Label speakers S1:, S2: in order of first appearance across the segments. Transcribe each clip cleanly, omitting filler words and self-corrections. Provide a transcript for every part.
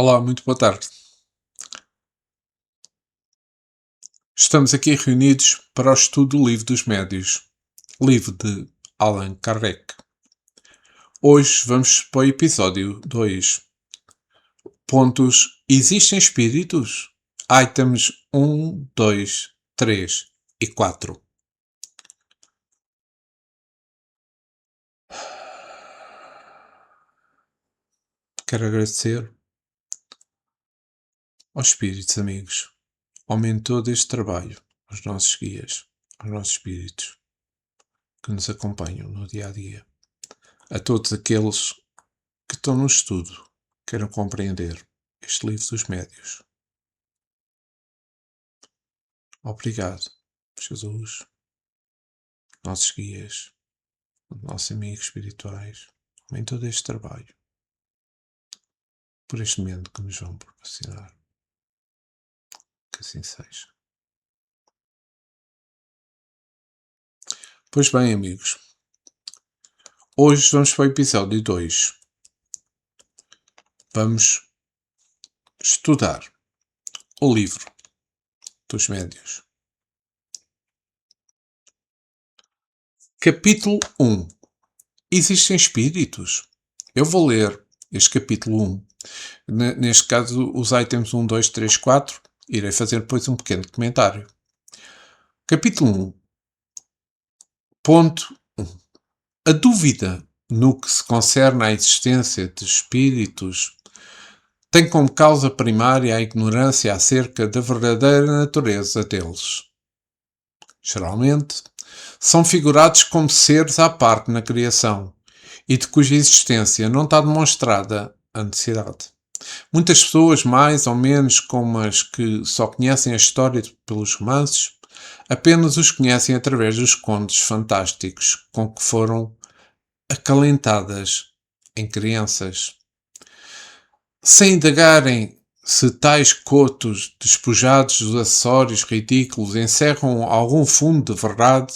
S1: Olá, muito boa tarde. Estamos aqui reunidos para o estudo do Livro dos Médios, livro de Allan Kardec. Hoje vamos para o episódio 2. Pontos: existem espíritos? Items 1, 2, 3 e 4. Quero agradecer aos espíritos amigos, ao mentor deste trabalho, aos nossos guias, aos nossos espíritos que nos acompanham no dia a dia, a todos aqueles que estão no estudo, queiram compreender este livro dos médios. Obrigado, Jesus, nossos guias, nossos amigos espirituais, em todo este trabalho, por este momento que nos vão proporcionar. Que assim seja. Pois bem, amigos, hoje vamos para o episódio 2. Vamos estudar o livro dos médios. Capítulo 1. Existem espíritos? Eu vou ler este capítulo 1. Neste caso, os itens 1, 2, 3, 4. Irei fazer depois um pequeno comentário. Capítulo 1. Ponto 1. A dúvida no que se concerne à existência de espíritos tem como causa primária a ignorância acerca da verdadeira natureza deles. Geralmente, são figurados como seres à parte na criação e de cuja existência não está demonstrada a necessidade. Muitas pessoas, mais ou menos como as que só conhecem a história pelos romances, apenas os conhecem através dos contos fantásticos com que foram acalentadas em crianças. Sem indagarem se tais cotos despojados dos acessórios ridículos encerram algum fundo de verdade,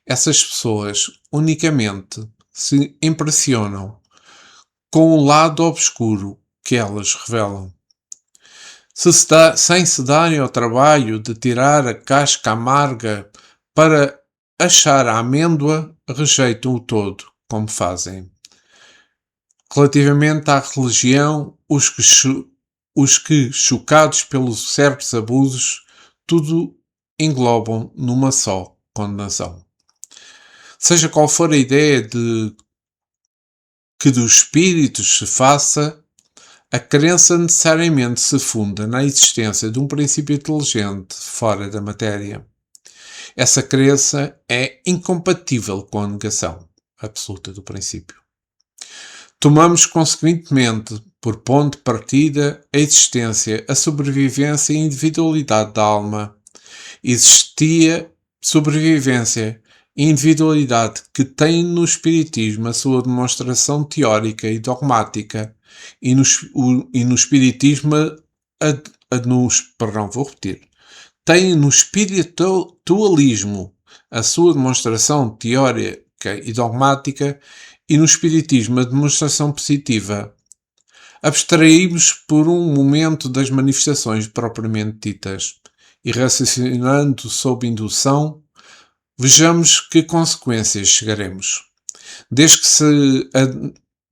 S1: essas pessoas unicamente se impressionam com o lado obscuro que elas revelam. Sem se darem ao trabalho de tirar a casca amarga para achar a amêndoa, rejeitam o todo, como fazem. Relativamente à religião, os que, chocados pelos certos abusos, tudo englobam numa só condenação. Seja qual for a ideia de que dos espíritos se faça, a crença necessariamente se funda na existência de um princípio inteligente fora da matéria. Essa crença é incompatível com a negação absoluta do princípio. Tomamos, consequentemente, por ponto de partida, a existência, a sobrevivência e a individualidade da alma. Existia sobrevivência e individualidade que têm no Espiritismo a sua demonstração teórica e dogmática, e no Espiritismo têm no espiritualismo a sua demonstração teórica e dogmática, e no Espiritismo a demonstração positiva. Abstraímos por um momento das manifestações propriamente ditas e, raciocinando sob indução, vejamos que consequências chegaremos.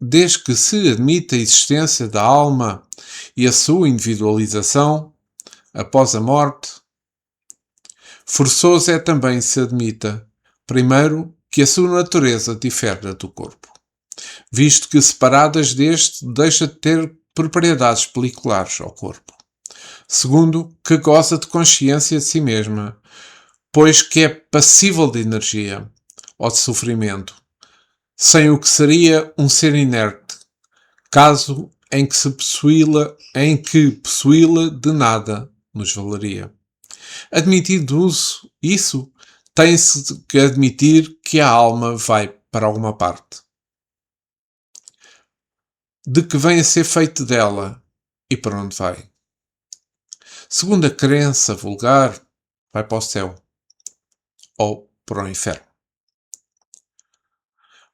S1: Desde que se admita a existência da alma e a sua individualização após a morte, forçoso é também se admita, primeiro, que a sua natureza difere do corpo, visto que separadas deste deixa de ter propriedades peliculares ao corpo. Segundo, que goza de consciência de si mesma, pois que é passível de energia ou de sofrimento, sem o que seria um ser inerte, caso em que possuí-la de nada nos valeria. Admitido isso, tem-se que admitir que a alma vai para alguma parte. De que vem a ser feito dela e para onde vai? Segundo a crença vulgar, vai para o céu ou para o inferno.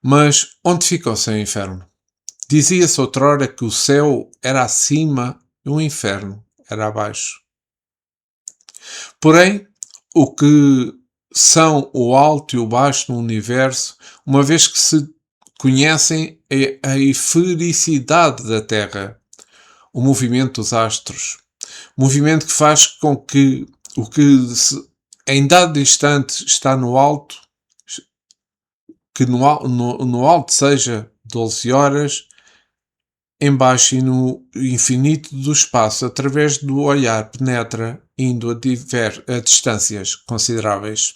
S1: Mas onde fica o seu inferno? Dizia-se outrora que o céu era acima e o inferno era abaixo. Porém, o que são o alto e o baixo no universo, uma vez que se conhecem a efericidade da Terra, o movimento dos astros, movimento que faz com que o que em dado instante está no alto, que no alto seja 12 horas, embaixo e no infinito do espaço, através do olhar, penetra, indo a distâncias consideráveis.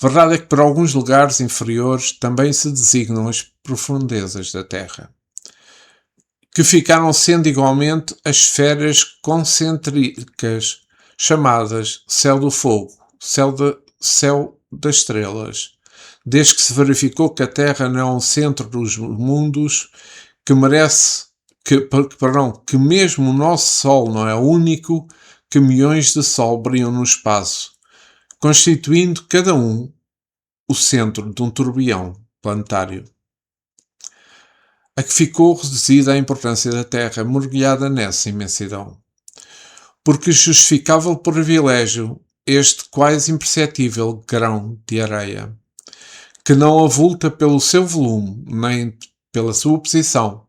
S1: Verdade é que para alguns lugares inferiores também se designam as profundezas da Terra, que ficaram sendo igualmente as esferas concêntricas, chamadas céu do fogo, céu das estrelas, desde que se verificou que a Terra não é o centro dos mundos, que mesmo o nosso Sol não é único, que milhões de Sol brilham no espaço, constituindo cada um o centro de um turbilhão planetário. A que ficou reduzida a importância da Terra, mergulhada nessa imensidão. Porque justificava o privilégio este quase imperceptível grão de areia, que não avulta pelo seu volume, nem pela sua posição,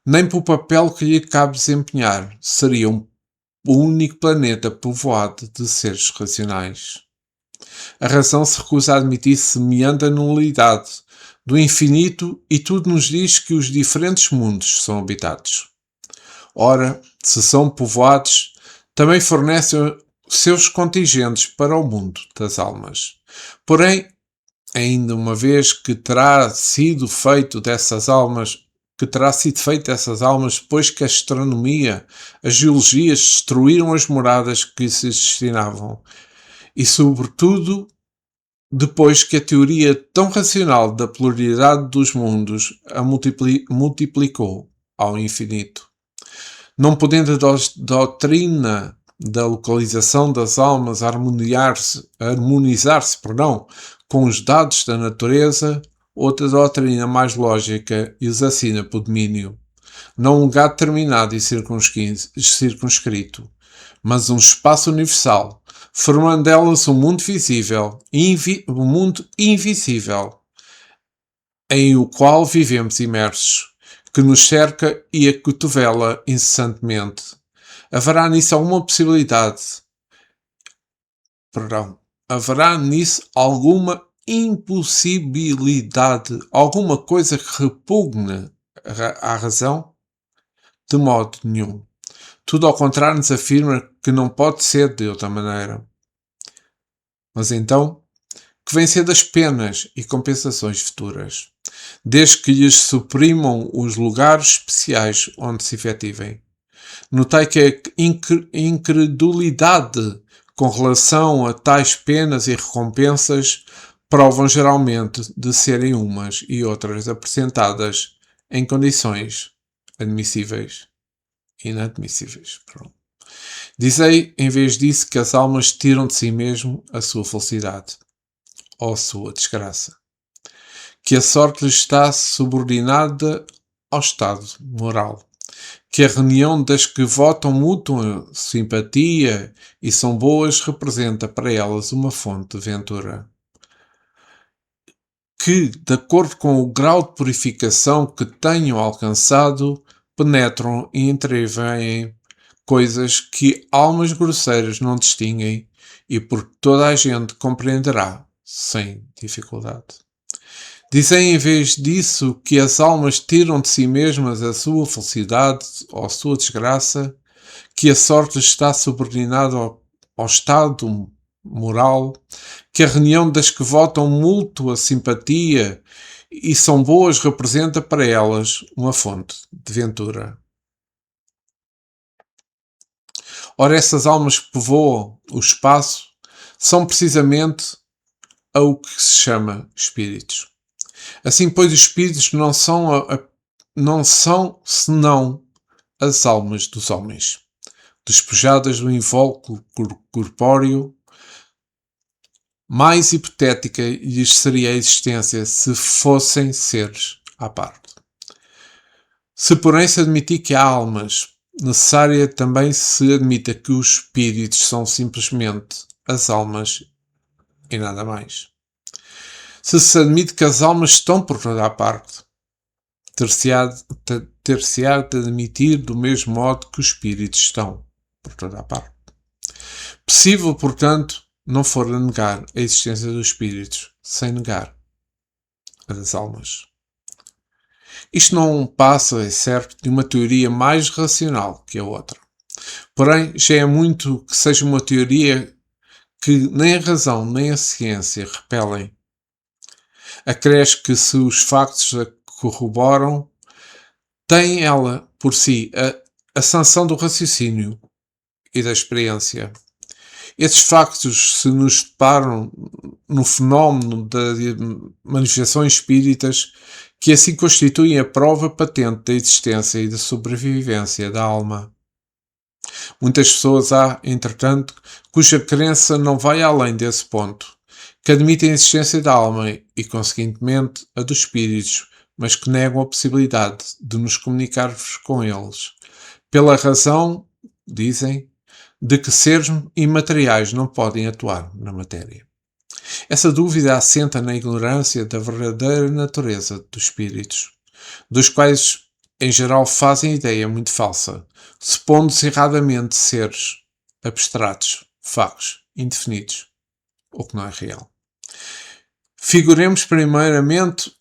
S1: nem pelo papel que lhe cabe desempenhar, seria o único planeta povoado de seres racionais. A razão se recusa a admitir semelhante nulidade do infinito e tudo nos diz que os diferentes mundos são habitados. Ora, se são povoados, também fornecem seus contingentes para o mundo das almas. Porém, ainda uma vez que terá sido feito dessas almas depois que a astronomia, a geologia destruíram as moradas que se destinavam, e sobretudo depois que a teoria tão racional da pluralidade dos mundos a multiplicou ao infinito. Não podendo a doutrina da localização das almas harmonizar-se com os dados da natureza, outra doutrina mais lógica e os assina por domínio. Não um lugar determinado e circunscrito, mas um espaço universal, formando delas um mundo visível um mundo invisível, em o qual vivemos imersos, que nos cerca e acotovela incessantemente. Haverá nisso alguma impossibilidade, alguma coisa que repugne à razão? De modo nenhum. Tudo ao contrário nos afirma que não pode ser de outra maneira. Mas então, que vem ser das penas e compensações futuras, desde que lhes suprimam os lugares especiais onde se efetivem. Notei que a incredulidade com relação a tais penas e recompensas provam geralmente de serem umas e outras apresentadas em condições inadmissíveis. Dizei, em vez disso, que as almas tiram de si mesmo a sua felicidade, ou a sua desgraça, que a sorte lhes está subordinada ao estado moral, que a reunião das que votam mútua simpatia e são boas representa para elas uma fonte de ventura, que, de acordo com o grau de purificação que tenham alcançado, penetram e entreveem coisas que almas grosseiras não distinguem e porque toda a gente compreenderá sem dificuldade. Dizem em vez disso que as almas tiram de si mesmas a sua felicidade ou a sua desgraça, que a sorte está subordinada ao estado moral, que a reunião das que votam mútua simpatia e são boas representa para elas uma fonte de ventura. Ora, essas almas que povoam o espaço são precisamente o que se chama espíritos. Assim, pois, os espíritos não são senão as almas dos homens, despojadas do invólucro corpóreo. Mais hipotética lhes seria a existência se fossem seres à parte. Se, porém, se admitir que há almas necessária também se admita que os espíritos são simplesmente as almas e nada mais. Se admite que as almas estão por toda a parte, ter-se-á de admitir do mesmo modo que os espíritos estão por toda a parte. Possível, portanto, não for a negar a existência dos espíritos sem negar a das almas. Isto não passa, é certo, de uma teoria mais racional que a outra. Porém, já é muito que seja uma teoria que nem a razão nem a ciência repelem. Acresce que se os factos a corroboram, tem ela, por si, a sanção do raciocínio e da experiência. Esses factos se nos deparam no fenómeno das manifestações espíritas que assim constituem a prova patente da existência e da sobrevivência da alma. Muitas pessoas há, entretanto, cuja crença não vai além desse ponto, que admitem a existência da alma e, consequentemente, a dos espíritos, mas que negam a possibilidade de nos comunicarmos com eles, pela razão, dizem, de que seres imateriais não podem atuar na matéria. Essa dúvida assenta na ignorância da verdadeira natureza dos espíritos, dos quais, em geral, fazem ideia muito falsa, supondo-se erradamente seres abstratos, vagos, indefinidos, o que não é real. Figuremos primeiramente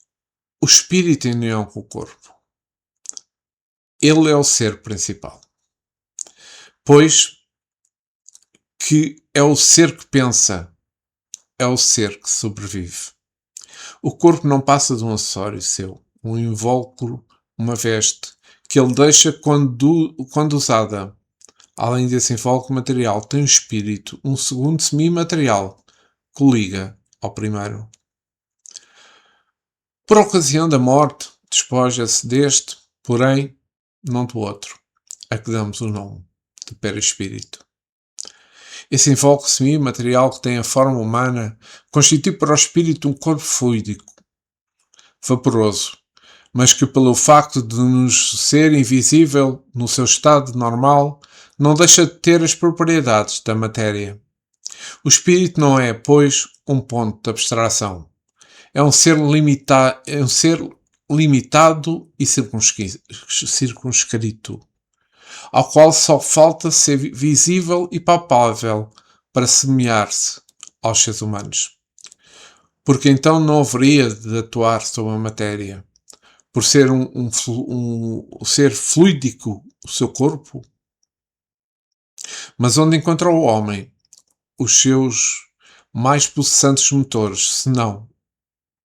S1: o espírito em união com o corpo. Ele é o ser principal, pois que é o ser que pensa, é o ser que sobrevive. O corpo não passa de um acessório seu, um invólucro, uma veste, que ele deixa quando usada. Além desse invólucro material, tem um espírito, um segundo semi-material, que o liga ao primeiro. Por ocasião da morte, despoja-se deste, porém, não do outro, a que damos o nome de perispírito. Esse invólucro semi-material que tem a forma humana constitui para o espírito um corpo fluídico, vaporoso, mas que pelo facto de nos ser invisível no seu estado normal, não deixa de ter as propriedades da matéria. O espírito não é, pois, um ponto de abstração. É um ser limitado e circunscrito, ao qual só falta ser visível e palpável para semelhar-se aos seres humanos. Porque então não haveria de atuar sobre a matéria. Por ser um ser fluídico o seu corpo. Mas onde encontra o homem os seus mais pulsantes motores, senão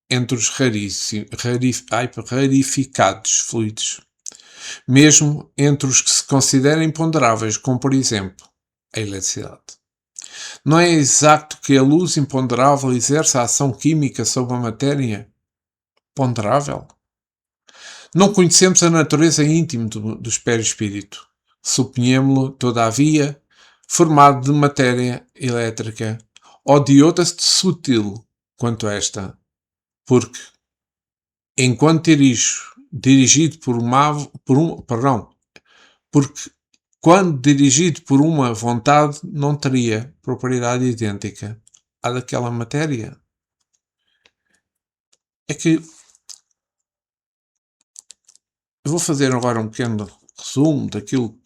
S1: entre os rarificados fluidos, mesmo entre os que se consideram imponderáveis, como por exemplo a eletricidade. Não é exato que a luz imponderável exerça a ação química sobre a matéria ponderável? Não conhecemos a natureza íntima do perispírito. Suponhamo-lo, todavia, formado de matéria elétrica ou de outra sutil quanto esta, porque, enquanto dirigido porque quando dirigido por uma vontade não teria propriedade idêntica à daquela matéria. É que eu vou fazer agora um pequeno resumo daquilo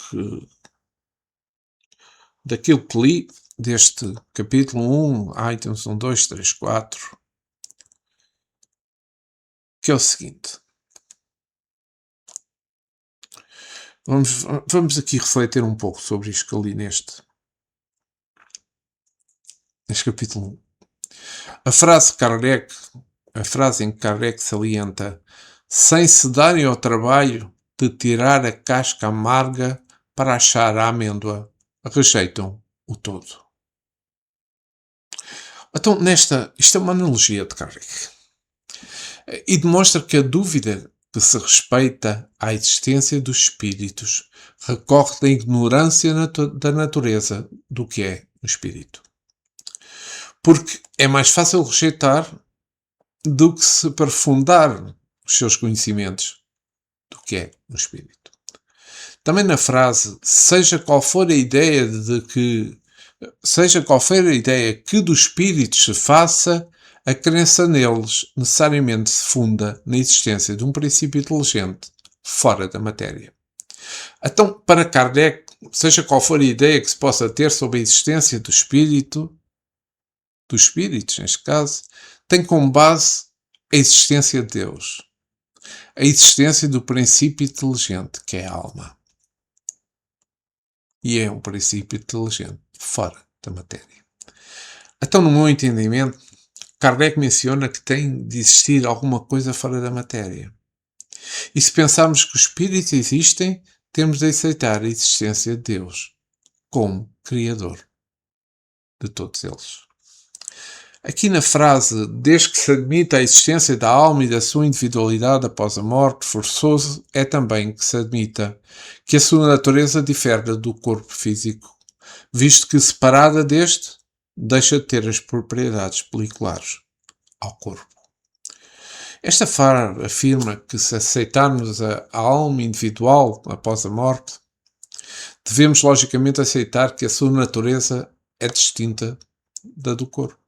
S1: que li deste capítulo 1, items 1, 2, 3, 4, que é o seguinte. Vamos aqui refletir um pouco sobre isto que eu li neste capítulo 1. A frase em que Kardec salienta: sem se darem ao trabalho de tirar a casca amarga para achar a amêndoa, rejeitam o todo. Então, isto é uma analogia de Kardec. E demonstra que a dúvida que se respeita à existência dos espíritos recorre da ignorância da natureza do que é o espírito. Porque é mais fácil rejeitar do que se aprofundar os seus conhecimentos do que é o espírito. Também na frase, seja qual for a ideia que dos espíritos se faça, a crença neles necessariamente se funda na existência de um princípio inteligente fora da matéria. Então, para Kardec, seja qual for a ideia que se possa ter sobre a existência do espírito, dos espíritos neste caso, tem como base a existência de Deus, a existência do princípio inteligente, que é a alma. E é um princípio inteligente fora da matéria. Então, no meu entendimento, Kardec menciona que tem de existir alguma coisa fora da matéria. E se pensarmos que os espíritos existem, temos de aceitar a existência de Deus como Criador de todos eles. Aqui na frase, desde que se admita a existência da alma e da sua individualidade após a morte, forçoso é também que se admita que a sua natureza difere do corpo físico, visto que separada deste, deixa de ter as propriedades peliculares ao corpo. Esta frase afirma que se aceitarmos a alma individual após a morte, devemos logicamente aceitar que a sua natureza é distinta da do corpo.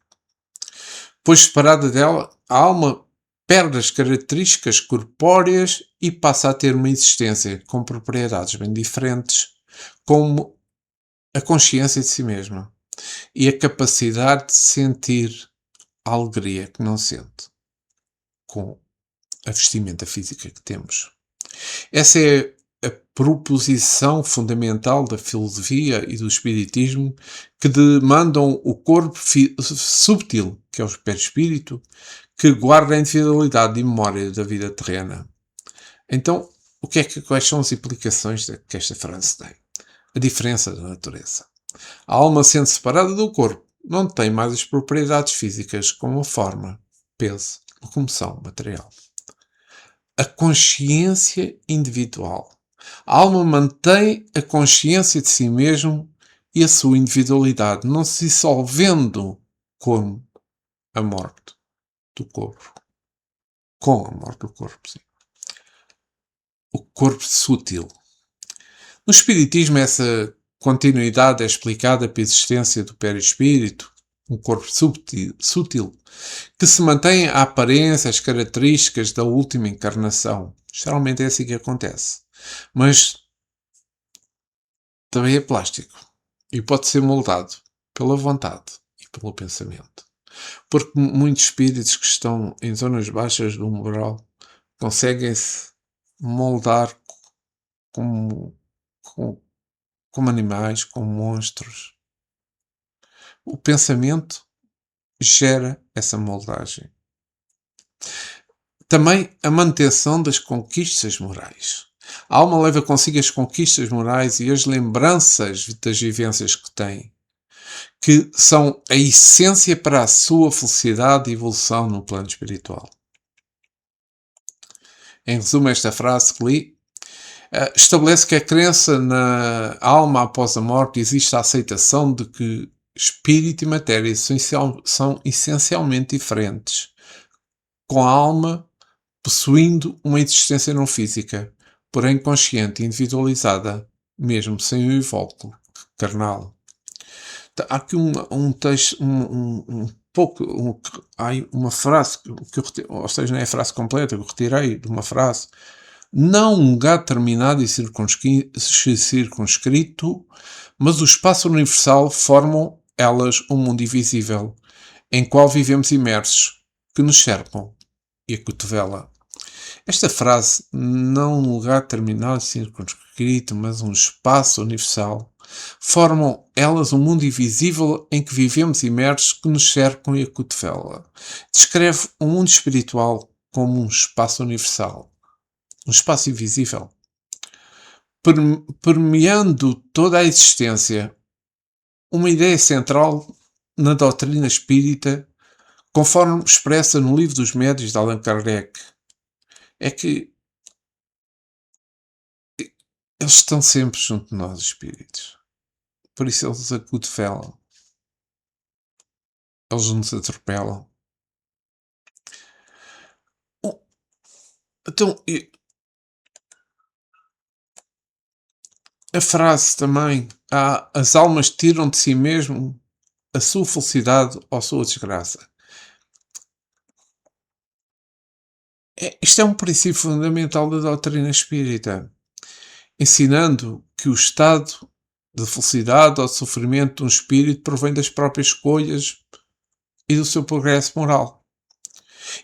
S1: Pois separada dela, a alma perde as características corpóreas e passa a ter uma existência com propriedades bem diferentes, como a consciência de si mesma e a capacidade de sentir a alegria que não sente com a vestimenta física que temos. Essa é a proposição fundamental da filosofia e do espiritismo, que demandam o corpo subtil, que é o perispírito, que guarda a individualidade e memória da vida terrena. Então, quais são as implicações que esta frase tem? A diferença da natureza. A alma, sendo separada do corpo, não tem mais as propriedades físicas como a forma, peso, locomoção material. A consciência individual. A alma mantém a consciência de si mesmo e a sua individualidade, não se dissolvendo com a morte do corpo. Com a morte do corpo, sim. O corpo sutil. No Espiritismo, essa continuidade é explicada pela existência do perispírito, um corpo sutil, que se mantém a aparência, as características da última encarnação. Geralmente é assim que acontece. Mas também é plástico e pode ser moldado pela vontade e pelo pensamento. Porque muitos espíritos que estão em zonas baixas do umbral conseguem-se moldar como animais, como monstros. O pensamento gera essa moldagem. Também a manutenção das conquistas morais. A alma leva consigo as conquistas morais e as lembranças das vivências que tem, que são a essência para a sua felicidade e evolução no plano espiritual. Em resumo, esta frase que li estabelece que a crença na alma após a morte existe a aceitação de que espírito e matéria são essencialmente diferentes, com a alma possuindo uma existência não física, porém consciente e individualizada, mesmo sem o invólucro carnal. Há aqui um texto, uma frase que eu retirei, ou seja, não é a frase completa, que eu retirei de uma frase. Não um lugar determinado e circunscrito, mas o espaço universal formam elas um mundo invisível, em qual vivemos imersos, que nos cercam e acotovela. Esta frase, não um lugar determinado e circunscrito, mas um espaço universal, formam elas um mundo invisível em que vivemos imersos, que nos cercam e acotovela. Descreve o mundo espiritual como um espaço universal, um espaço invisível, permeando toda a existência. Uma ideia central na doutrina espírita, conforme expressa no Livro dos Médiuns de Allan Kardec, é que eles estão sempre junto de nós, espíritos. Por isso eles acotovelam. Eles nos atropelam. Então, A frase também, as almas tiram de si mesmo a sua felicidade ou a sua desgraça. Isto é um princípio fundamental da doutrina espírita, ensinando que o estado de felicidade ou de sofrimento de um espírito provém das próprias escolhas e do seu progresso moral,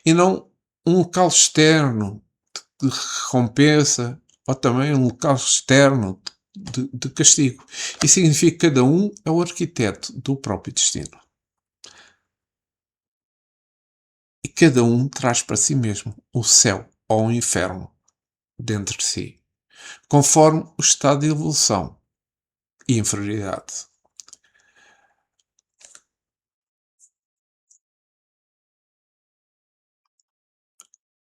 S1: e não um local externo de recompensa ou também um local externo de castigo. Isso significa que cada um é o arquiteto do próprio destino. E cada um traz para si mesmo o céu ou o inferno dentro de si, conforme o estado de evolução e inferioridade.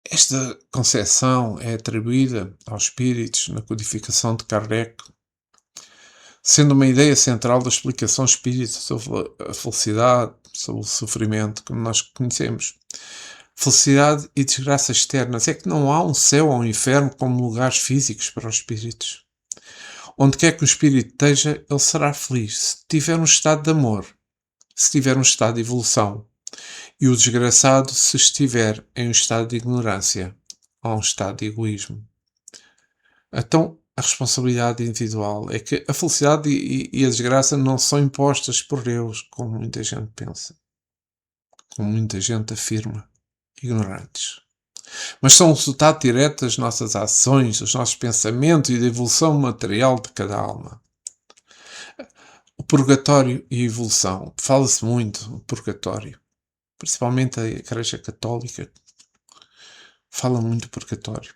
S1: Esta concepção é atribuída aos espíritos na codificação de Kardec, sendo uma ideia central da explicação espírita sobre a felicidade, sobre o sofrimento, como nós conhecemos. Felicidade e desgraça externas. É que não há um céu ou um inferno como lugares físicos para os espíritos. Onde quer que o espírito esteja, ele será feliz, se tiver um estado de amor, se tiver um estado de evolução, e o desgraçado se estiver em um estado de ignorância ou um estado de egoísmo. Então, a responsabilidade individual é que a felicidade e a desgraça não são impostas por Deus, como muita gente pensa, como muita gente afirma, ignorantes. Mas são o resultado direto das nossas ações, dos nossos pensamentos e da evolução material de cada alma. O purgatório e a evolução. Fala-se muito do purgatório. Principalmente a Igreja Católica fala muito do purgatório.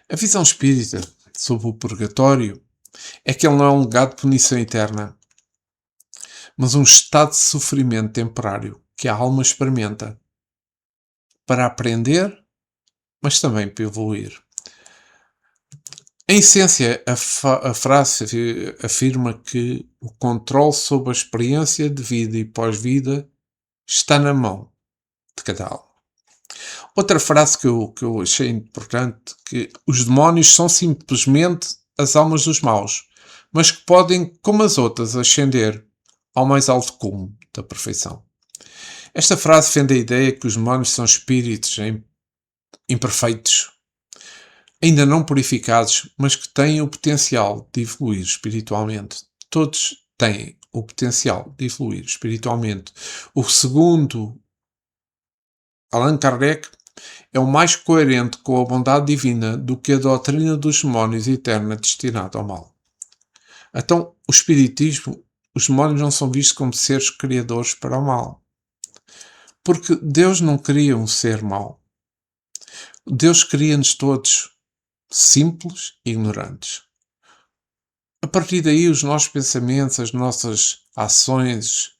S1: A visão espírita sobre o purgatório é que ele não é um legado de punição eterna, mas um estado de sofrimento temporário que a alma experimenta para aprender, mas também para evoluir. Em essência, a frase afirma que o controle sobre a experiência de vida e pós-vida está na mão de cada alma. Outra frase que eu achei importante, que os demónios são simplesmente as almas dos maus, mas que podem, como as outras, ascender ao mais alto cume da perfeição. Esta frase defende a ideia que os demónios são espíritos imperfeitos, ainda não purificados, mas que têm o potencial de evoluir espiritualmente. Todos têm o potencial de evoluir espiritualmente. O segundo Allan Kardec é o mais coerente com a bondade divina do que a doutrina dos demónios eterna destinada ao mal. Então, o espiritismo, os demónios não são vistos como seres criadores para o mal. Porque Deus não cria um ser mau. Deus cria-nos todos simples e ignorantes. A partir daí, os nossos pensamentos, as nossas ações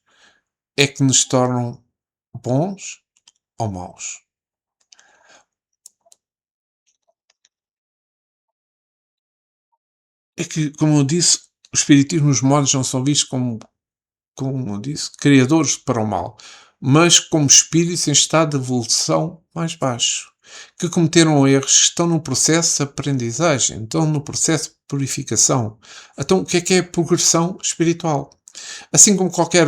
S1: é que nos tornam bons ou maus. É que, como eu disse, o espiritismo, os demónios não são vistos como eu disse, criadores para o mal, mas como espíritos em estado de evolução mais baixo, que cometeram erros, estão no processo de aprendizagem, estão no processo de purificação. Então, o que é progressão espiritual? Assim como qualquer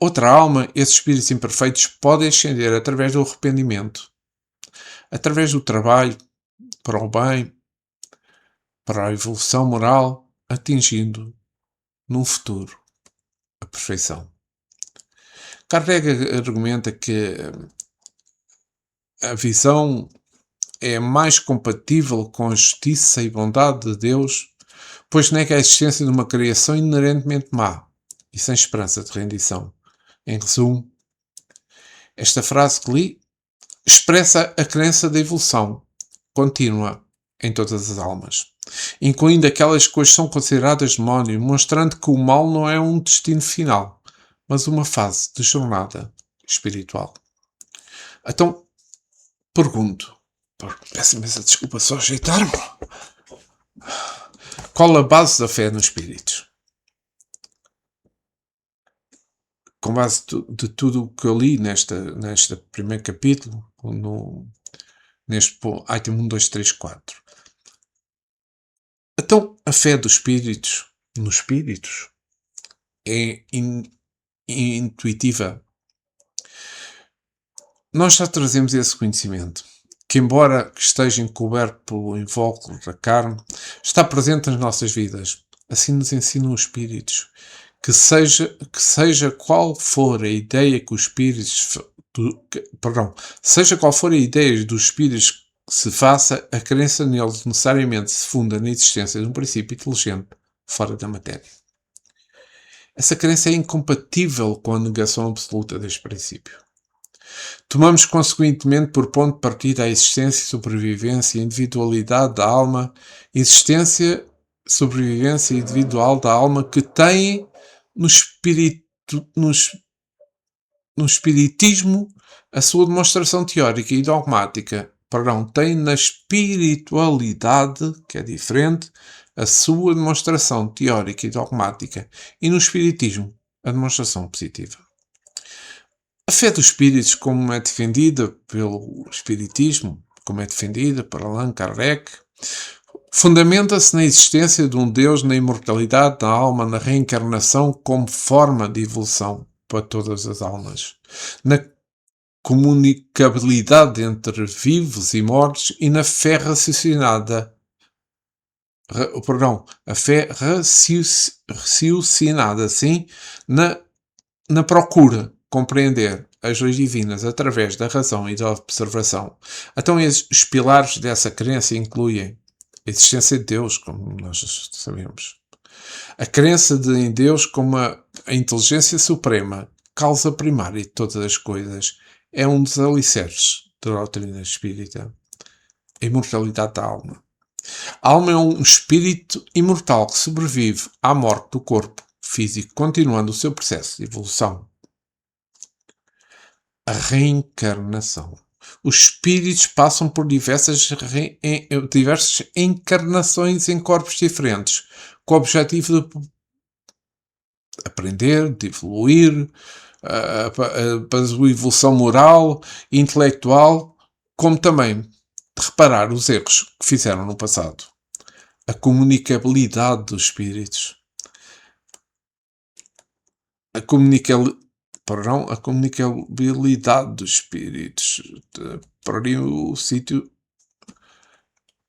S1: outra alma, esses espíritos imperfeitos podem ascender através do arrependimento, através do trabalho para o bem, para a evolução moral, atingindo, num futuro, a perfeição. Kardec argumenta que a visão é mais compatível com a justiça e bondade de Deus, pois nega a existência de uma criação inerentemente má e sem esperança de rendição. Em resumo, esta frase que li expressa a crença da evolução contínua em todas as almas, incluindo aquelas que hoje são consideradas demónio, mostrando que o mal não é um destino final, mas uma fase de jornada espiritual. Então, pergunto, peço imensa desculpa, só ajeitar-me. Qual a base da fé nos espíritos? Com base de tudo o que eu li neste primeiro capítulo, neste item 1, 2, 3, 4. Então, a fé dos espíritos nos espíritos é intuitiva. Nós já trazemos esse conhecimento, que embora esteja encoberto pelo invólucro da carne, está presente nas nossas vidas. Assim nos ensinam os espíritos. Que seja qual for a ideia que os espíritos, seja qual for a ideia dos espíritos que se faça, a crença neles necessariamente se funda na existência de um princípio inteligente fora da matéria. Essa crença é incompatível com a negação absoluta deste princípio. Tomamos consequentemente por ponto de partida a existência, sobrevivência e individualidade da alma, existência, sobrevivência individual da alma que tem no espiritismo a sua demonstração teórica e dogmática. Tem na espiritualidade, que é diferente, a sua demonstração teórica e dogmática, e no espiritismo a demonstração positiva. A fé dos espíritos, como é defendida pelo espiritismo, como é defendida por Allan Kardec, fundamenta-se na existência de um Deus, na imortalidade da alma, na reencarnação como forma de evolução para todas as almas, na comunicabilidade entre vivos e mortos e na fé raciocinada. A fé raciocinada, sim, na procura compreender as leis divinas através da razão e da observação. Então, os pilares dessa crença incluem a existência de Deus, como nós sabemos, a crença em Deus como a inteligência suprema, causa primária de todas as coisas, é um dos alicerces da doutrina espírita. A imortalidade da alma. A alma é um espírito imortal que sobrevive à morte do corpo físico, continuando o seu processo de evolução. A reencarnação. Os espíritos passam por diversas encarnações em corpos diferentes, com o objetivo de aprender, de evoluir, para a sua evolução moral e intelectual, como também de reparar os erros que fizeram no passado. A comunicabilidade dos espíritos. A comunicabilidade dos espíritos. Para o sítio.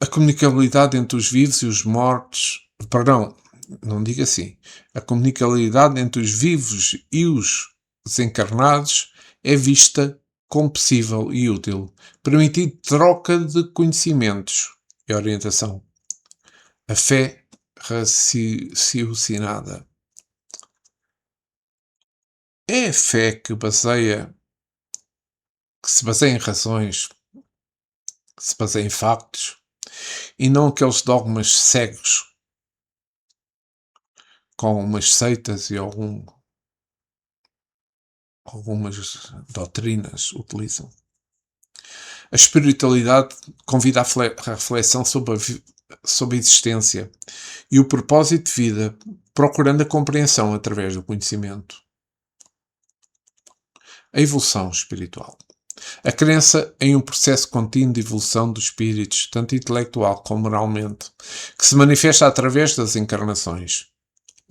S1: A comunicabilidade entre os vivos e os mortos. Não diga assim. A comunicabilidade entre os vivos e os desencarnados é vista como possível e útil, permitindo troca de conhecimentos e orientação. A fé raciocinada. É a fé que se baseia em razões, que se baseia em factos, e não aqueles dogmas cegos com umas seitas e algumas doutrinas utilizam. A espiritualidade convida à reflexão sobre a existência e o propósito de vida, procurando a compreensão através do conhecimento. A evolução espiritual. A crença em um processo contínuo de evolução dos espíritos, tanto intelectual como moralmente, que se manifesta através das encarnações.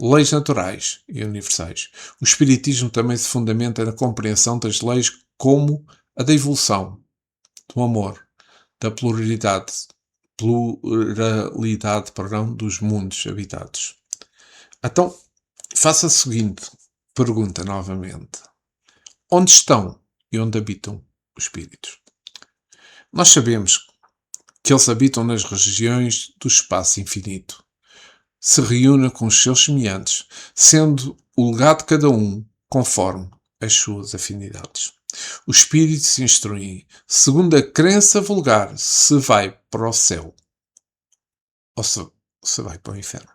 S1: Leis naturais e universais. O espiritismo também se fundamenta na compreensão das leis como a da evolução, do amor, da pluralidade dos mundos habitados. Então, faça a seguinte pergunta novamente. Onde estão e onde habitam os espíritos? Nós sabemos que eles habitam nas regiões do espaço infinito. Se reúnem com os seus semelhantes, sendo o legado de cada um conforme as suas afinidades. Os espíritos se instruem, segundo a crença vulgar, se vai para o céu ou se vai para o inferno.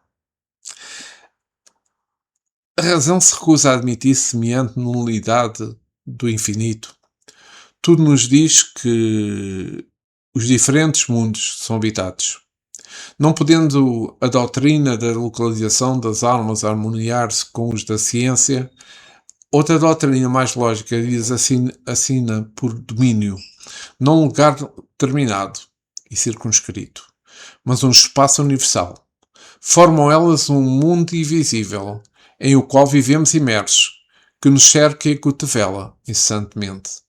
S1: A razão se recusa a admitir semelhante nulidade do infinito. Tudo nos diz que os diferentes mundos são habitados. Não podendo a doutrina da localização das almas harmoniar-se com os da ciência, outra doutrina mais lógica diz assina por domínio, não um lugar determinado e circunscrito, mas um espaço universal, Formam elas um mundo invisível, em o qual vivemos imersos, que nos cerca e cutevela incessantemente,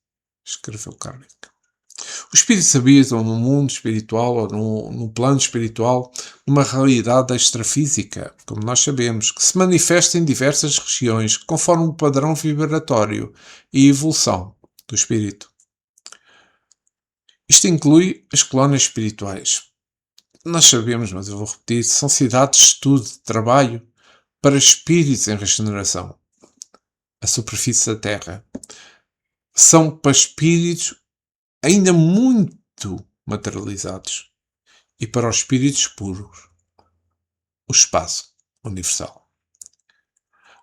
S1: escreveu Carnegie. Os espíritos habitam no mundo espiritual ou no plano espiritual numa realidade extrafísica, como nós sabemos, que se manifesta em diversas regiões, conforme o padrão vibratório e evolução do espírito. Isto inclui as colónias espirituais. Nós sabemos, mas eu vou repetir, são cidades de estudo, de trabalho, para espíritos em regeneração. A superfície da Terra. São para espíritos ainda muito materializados. E para os espíritos puros, o espaço universal.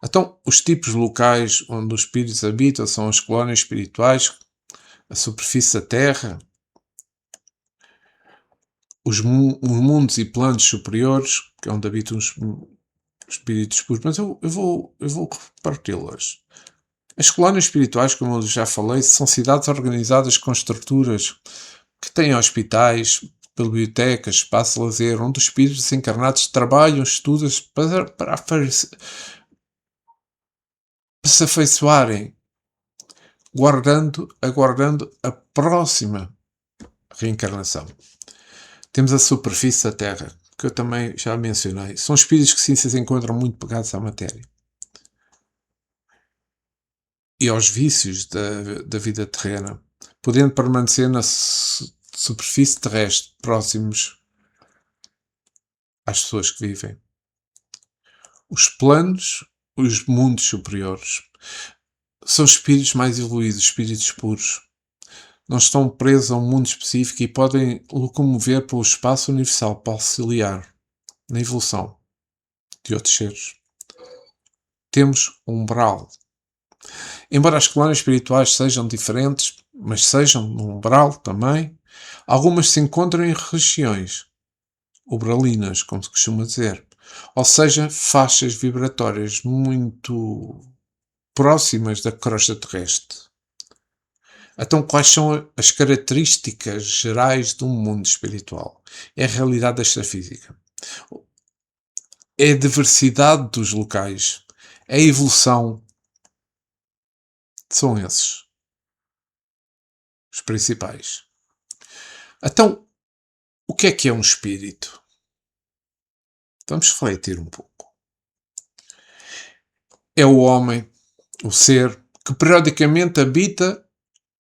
S1: Então, os tipos locais onde os espíritos habitam são as colónias espirituais, a superfície da Terra, os mundos e planos superiores, que é onde habitam os espíritos puros, mas eu vou reparti-las. As colónias espirituais, como eu já falei, são cidades organizadas com estruturas que têm hospitais, bibliotecas, espaço de lazer, onde os espíritos encarnados trabalham, estudam para se afeiçoarem, aguardando a próxima reencarnação. Temos a superfície da Terra, que eu também já mencionei. São espíritos que sim se encontram muito pegados à matéria e aos vícios da vida terrena, podendo permanecer na superfície terrestre, próximos às pessoas que vivem. Os planos, os mundos superiores, são espíritos mais evoluídos, espíritos puros. Não estão presos a um mundo específico e podem locomover pelo espaço universal para auxiliar na evolução de outros seres. Temos um umbral. Embora as colónias espirituais sejam diferentes, mas sejam no umbral também, algumas se encontram em regiões umbralinas, como se costuma dizer, ou seja, faixas vibratórias muito próximas da crosta terrestre. Então, quais são as características gerais de um mundo espiritual? É a realidade extrafísica. É a diversidade dos locais. É a evolução. São esses os principais. Então, o que é um espírito? Vamos refletir um pouco. É o homem, o ser, que periodicamente habita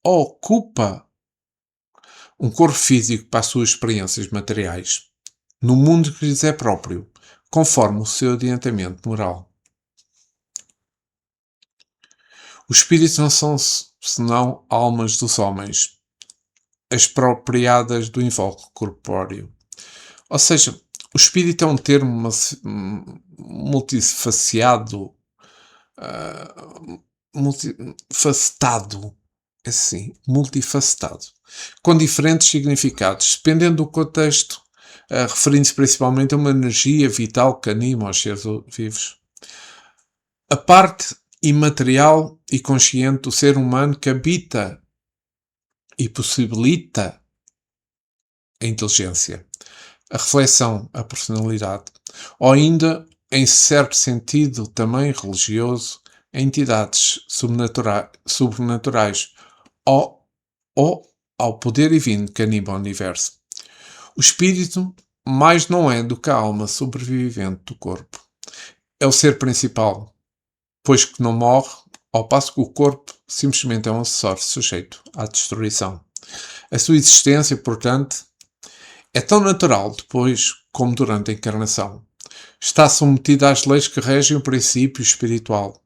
S1: ou ocupa um corpo físico para as suas experiências materiais, no mundo que lhes é próprio, conforme o seu adiantamento moral. Os espíritos não são senão almas dos homens, expropriadas do invólucro corpóreo. Ou seja, o espírito é um termo multifacetado, multifacetado, assim, multifacetado, com diferentes significados, dependendo do contexto, referindo-se principalmente a uma energia vital que anima os seres vivos. A parte imaterial e consciente do ser humano que habita e possibilita a inteligência, a reflexão, a personalidade, ou ainda, em certo sentido também religioso, entidades sobrenaturais ou ao poder divino que anima o universo. O espírito mais não é do que a alma sobrevivente do corpo. É o ser principal, pois que não morre, ao passo que o corpo simplesmente é um acessório sujeito à destruição. A sua existência, portanto, é tão natural depois como durante a encarnação. Está submetida às leis que regem o princípio espiritual,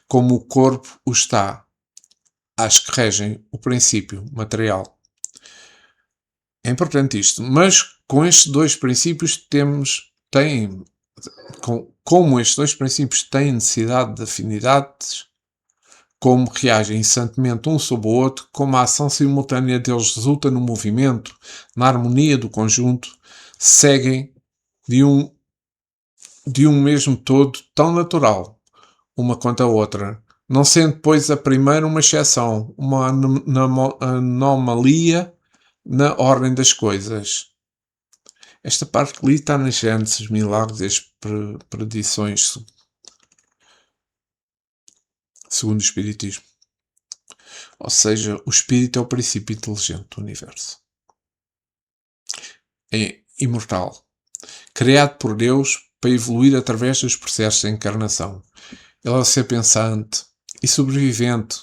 S1: como o corpo o está às que regem o princípio material. É importante isto, mas com estes dois princípios como estes dois princípios têm necessidade de afinidades, como reagem incessantemente um sobre o outro, como a ação simultânea deles resulta no movimento, na harmonia do conjunto, seguem de um mesmo todo tão natural, uma quanto a outra, não sendo, pois, a primeira uma exceção, uma anomalia na ordem das coisas. Esta parte que li está nas Gênesis, milagres e as predições, segundo o Espiritismo. Ou seja, o Espírito é o princípio inteligente do universo. É imortal, criado por Deus para evoluir através dos processos de encarnação. Ele é o ser pensante e sobrevivente,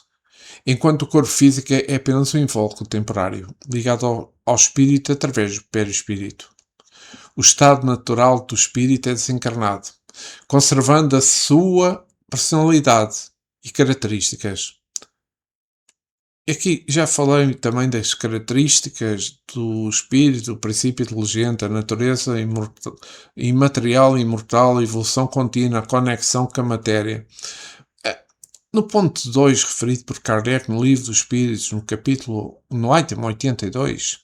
S1: enquanto o corpo físico é apenas um invólucro temporário, ligado ao espírito através do perispírito. O estado natural do espírito é desencarnado, conservando a sua personalidade e características. Aqui já falei também das características do espírito, do princípio inteligente, a natureza imaterial e imortal, a evolução contínua, a conexão com a matéria. No ponto 2, referido por Kardec no Livro dos Espíritos, no item 82,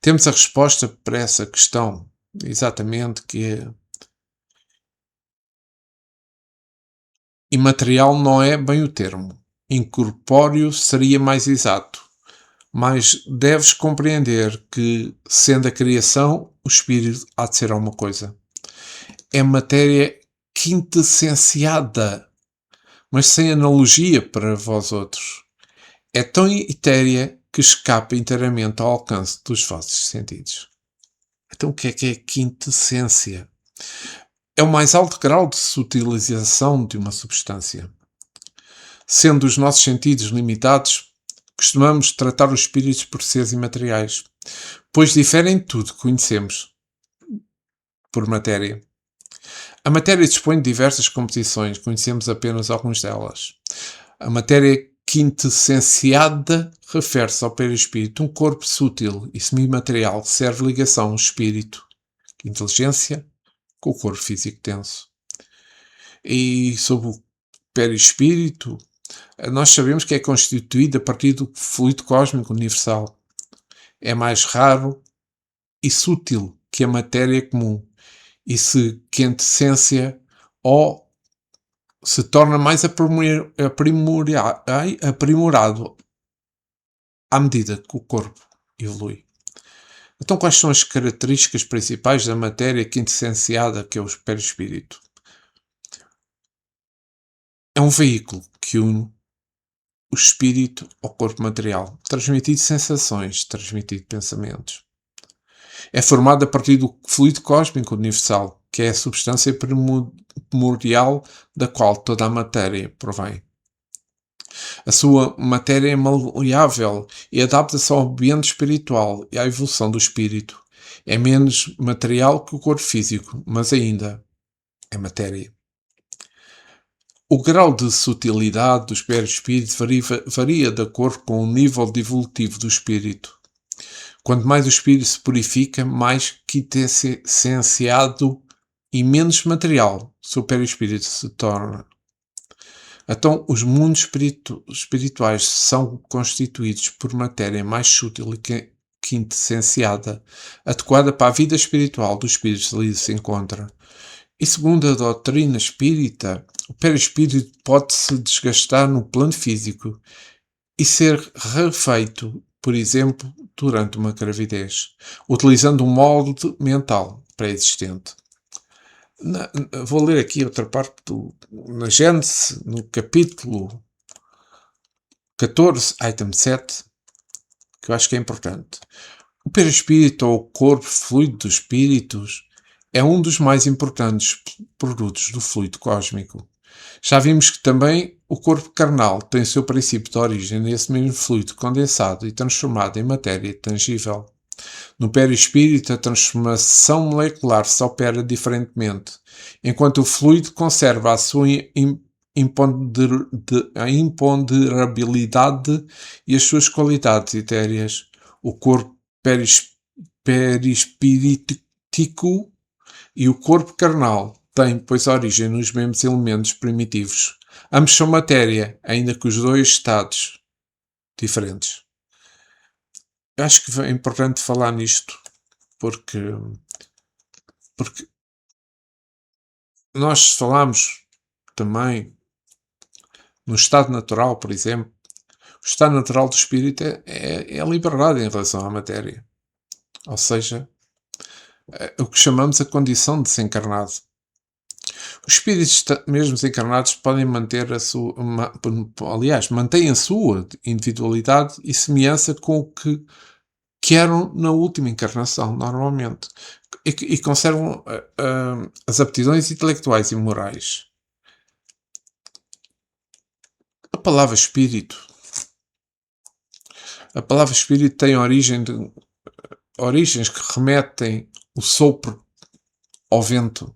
S1: temos a resposta para essa questão, exatamente, que é imaterial não é bem o termo. Incorpóreo seria mais exato. Mas deves compreender que, sendo a criação, o espírito há de ser alguma coisa. É matéria quintessenciada, mas sem analogia para vós outros. É tão etérea que escapa inteiramente ao alcance dos vossos sentidos. Então o que é quintessência? É o mais alto grau de sutilização de uma substância. Sendo os nossos sentidos limitados, costumamos tratar os espíritos por seres imateriais, pois diferem de tudo que conhecemos por matéria. A matéria dispõe de diversas composições, conhecemos apenas algumas delas. A matéria quintessenciada refere-se ao perispírito, um corpo sutil e semimaterial que serve de ligação ao espírito, inteligência, com o corpo físico denso. E sobre o perispírito, nós sabemos que é constituído a partir do fluido cósmico universal. É mais raro e sutil que a matéria comum e se quintessencia ou se torna mais aprimorado à medida que o corpo evolui. Então, quais são as características principais da matéria quintessenciada, que é o perispírito? É um veículo que une o espírito ao corpo material, transmitindo sensações, transmitindo pensamentos. É formado a partir do fluido cósmico universal, que é a substância primordial da qual toda a matéria provém. A sua matéria é maleável e adapta-se ao ambiente espiritual e à evolução do espírito. É menos material que o corpo físico, mas ainda é matéria. O grau de sutilidade dos perispíritos varia de acordo com o nível evolutivo do espírito. Quanto mais o espírito se purifica, mais quintessenciado e menos material o seu perispírito se torna. Então, os mundos espirituais são constituídos por matéria mais sutil e quintessenciada, adequada para a vida espiritual do espírito que ali se encontra. E segundo a doutrina espírita, o perispírito pode-se desgastar no plano físico e ser refeito, por exemplo, durante uma gravidez, utilizando um molde mental pré-existente. Vou ler aqui outra parte na Gênesis, no capítulo 14, item 7, que eu acho que é importante. O perispírito, ou o corpo fluido dos espíritos, é um dos mais importantes produtos do fluido cósmico. Já vimos que também o corpo carnal tem o seu princípio de origem nesse mesmo fluido condensado e transformado em matéria tangível. No perispírito, a transformação molecular se opera diferentemente, enquanto o fluido conserva a sua imponderabilidade e as suas qualidades etéreas. O corpo perispíritico e o corpo carnal têm, pois, origem nos mesmos elementos primitivos. Ambos são matéria, ainda que os dois estados diferentes. Eu acho que é importante falar nisto, porque nós falamos também no estado natural, por exemplo. O estado natural do espírito é a liberdade em relação à matéria. Ou seja, o que chamamos a condição de desencarnado. Os espíritos, mesmo desencarnados, podem manter a sua, aliás, mantêm a sua individualidade e semelhança com o que eram na última encarnação, normalmente, e conservam as aptidões intelectuais e morais. A palavra espírito tem origens que remetem o sopro ao vento,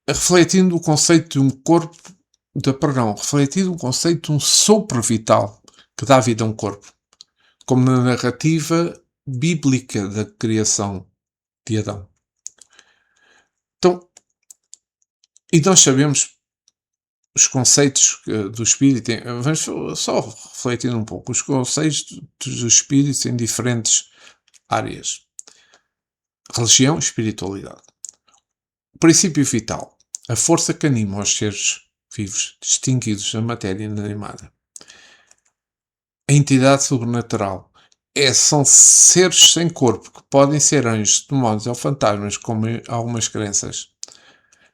S1: refletindo o conceito de um corpo, refletindo o conceito de um sopro vital que dá vida a um corpo, como na narrativa bíblica da criação de Adão. Então, e nós sabemos os conceitos do espírito, vamos só refletir um pouco, os conceitos dos espíritos em diferentes áreas: religião e espiritualidade. O princípio vital, a força que anima os seres vivos, distinguidos da matéria inanimada. A entidade sobrenatural, são seres sem corpo que podem ser anjos, demónios ou fantasmas, como em algumas crenças.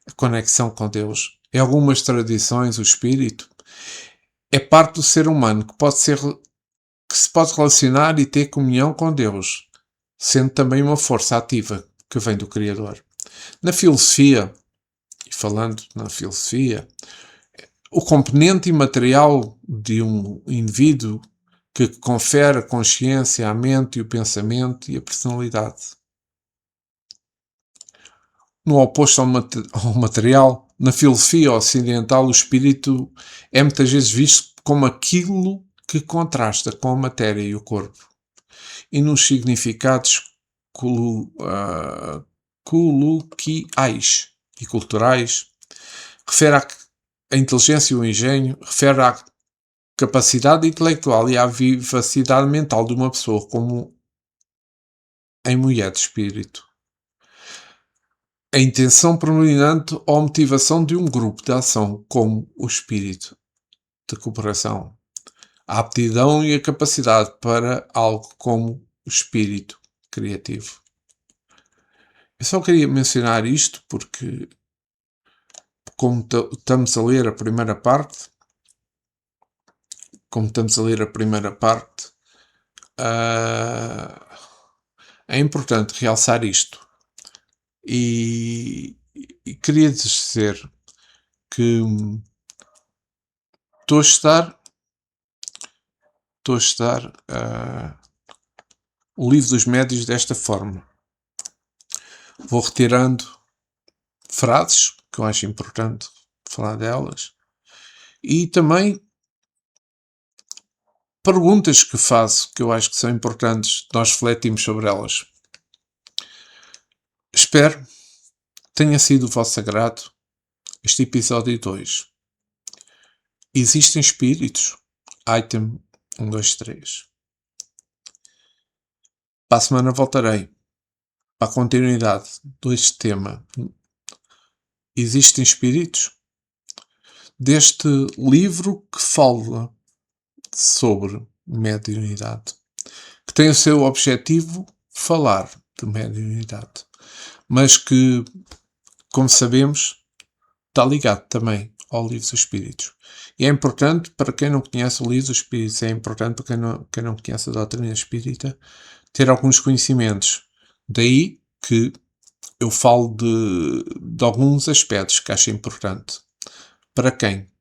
S1: A conexão com Deus. Em algumas tradições, o espírito é parte do ser humano que se pode relacionar e ter comunhão com Deus, sendo também uma força ativa que vem do Criador. Na filosofia, e falando na filosofia, o componente imaterial de um indivíduo que confere a consciência, a mente e o pensamento e a personalidade. No oposto ao material, na filosofia ocidental, o espírito é muitas vezes visto como aquilo que contrasta com a matéria e o corpo. E nos significados coloquiais e culturais, refere à inteligência e o engenho, refere à capacidade intelectual e à vivacidade mental de uma pessoa, como em mulher de espírito. A intenção predominante ou motivação de um grupo de ação, como o espírito de cooperação. A aptidão e a capacidade para algo, como o espírito criativo. Eu só queria mencionar isto porque, como estamos a ler a primeira parte, é importante realçar isto. E queria dizer que estou a estudar o livro dos médios desta forma. Vou retirando frases que eu acho importante falar delas e também perguntas que faço que eu acho que são importantes, nós refletimos sobre elas. Espero que tenha sido o vosso agrado este episódio 2. Existem espíritos? Item 1, 2, 3. Para a semana voltarei para a continuidade deste tema. Existem espíritos? Deste livro que fala sobre mediunidade, que tem o seu objetivo falar de mediunidade, mas que, como sabemos, está ligado também ao livro dos espíritos. E é importante, para quem não conhece o livro dos espíritos, é importante para quem não conhece a doutrina espírita, ter alguns conhecimentos. Daí que eu falo de alguns aspectos que acho importante para quem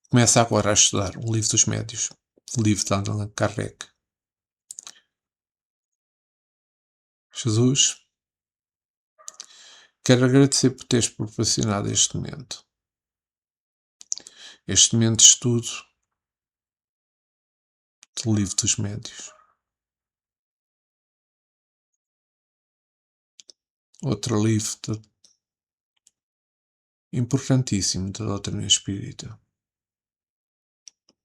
S1: começa agora a estudar o livro dos médios, o livro de Allan Kardec. Jesus, quero agradecer por teres proporcionado este momento de estudo do livro dos médios. Outro livro importantíssimo da doutrina espírita,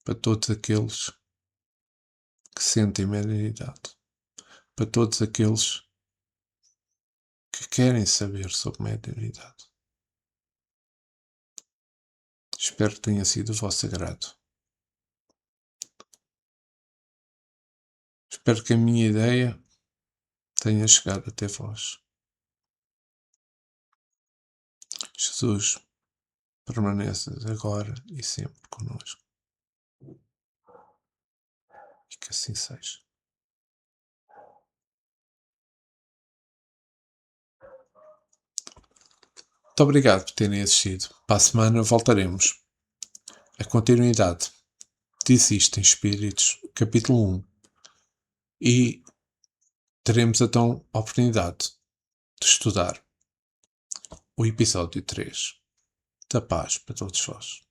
S1: para todos aqueles que sentem mediunidade, para todos aqueles que querem saber sobre mediunidade. Espero que tenha sido o vosso agrado. Espero que a minha ideia tenha chegado até vós. Jesus, permaneças agora e sempre connosco. E que assim seja. Muito obrigado por terem assistido. Para a semana voltaremos. A continuidade de Existem Espíritos, capítulo 1. E teremos então a oportunidade de estudar o episódio 3 da paz para todos vós.